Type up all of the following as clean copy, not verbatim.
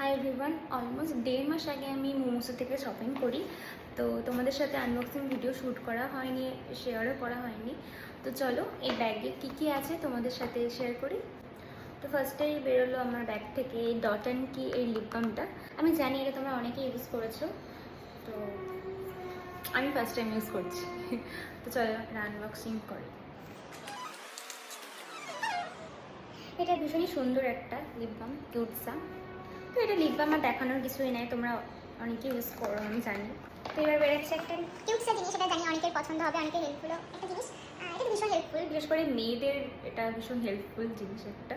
Hi everyone, almost 1.5 মাস আগে আমি মোমোসো থেকে শপিং করি। তো তোমাদের সাথে আনবক্সিং ভিডিও শ্যুট করা হয়নি, শেয়ারও করা হয়নি। তো চলো এই ব্যাগে কী কী আছে তোমাদের সাথে শেয়ার করি। তো ফার্স্টেই বেরোলো আমার ব্যাগ থেকে এই ডট অ্যান্ড কি এই লিপ বামটা। আমি জানি এটা তোমরা অনেকেই ইউজ করেছো, তো আমি ফার্স্ট টাইম ইউজ করছি। তো চলো এটা আনবক্সিং করি। এটা ভীষণই সুন্দর একটা লিপ বাম, কিউটসা। তো এটা লিপ বাম আর দেখানোর কিছুই নাই, তোমরা অনেকেই ইউজ করো আমি জানি। তো এবার বেরোচ্ছে একটা কিউটসা জিনিস, এটা জানি অনেকের পছন্দ হবে, অনেকের হেল্পফুল একটা জিনিস। এটা ভীষণ হেল্পফুল, বিশেষ করে মেয়েদের এটা ভীষণ হেল্পফুল জিনিস একটা।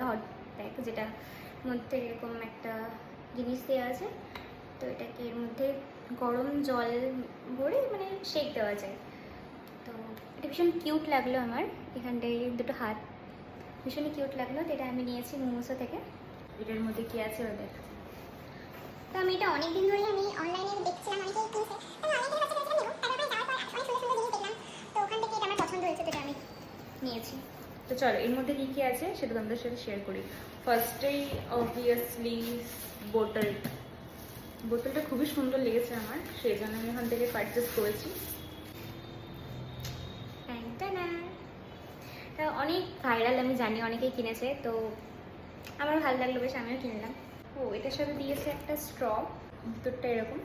হট ব্যাগ, যেটা মধ্যে এরকম একটা জিনিস দেওয়া আছে। তো এটাকে এর মধ্যে গরম জল ভরে মানে শেক দেওয়া যায়। তো এটা ভীষণ কিউট লাগলো আমার, এখানটায় দুটো হাত ভীষণই কিউট লাগলো। তো এটা আমি নিয়েছি মোমোসো থেকে। এটার মধ্যে কি আছে ওদের, তো আমি এটা অনেকদিন ধরেই আমি অনলাইনে দেখছিলাম, অনেকেই কিনছে। তো আমি অনেকের কাছে ভেবেছিলাম নেব, তারপরে যাওয়ার পর অনেক সুন্দর সুন্দর জিনিস দেখলাম। তো ওখান থেকে এটা আমার পছন্দ হয়েছে, তো এটা আমি নিয়েছি। তো চলো এর মধ্যে কী কী আছে সেটা তোমাদের সাথে শেয়ার করি। ফার্স্টেই অবভিয়াসলি বোতলটা খুবই সুন্দর লেগেছে আমার, সেই জন্য আমি এখান থেকে পারচেস করেছি। তা অনেক ভাইরাল, আমি জানি অনেকেই কিনেছে, তো আমার ভালো লাগলো বেশ, আমিও কিনলাম। ও এটার সাথে দিয়েছে একটা স্ট্র, ভিতরটা এরকম।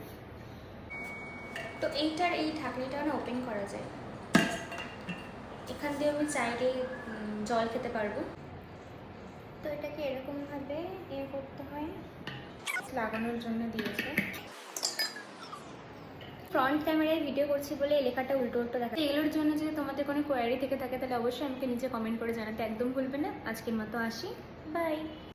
তো এইটার এই ঢাকনিটা না ওপেন করা যায়, এখান দিয়ে আমি চাইলে জল খেতে পারবো। তো এটাকে এরকমভাবে করতে হয়, লাগানোর জন্য দিয়েছে। ফ্রন্ট ক্যামেরায় ভিডিও করছি বলে এই লেখাটা উল্টো উল্টো দেখা। এগুলোর জন্য যদি তোমাদের কোনো কোয়ারি থেকে থাকে তাহলে অবশ্যই আমাকে নিচে কমেন্ট করে জানাতে একদম ভুলবে না। আজকের মতো আসি, বাই।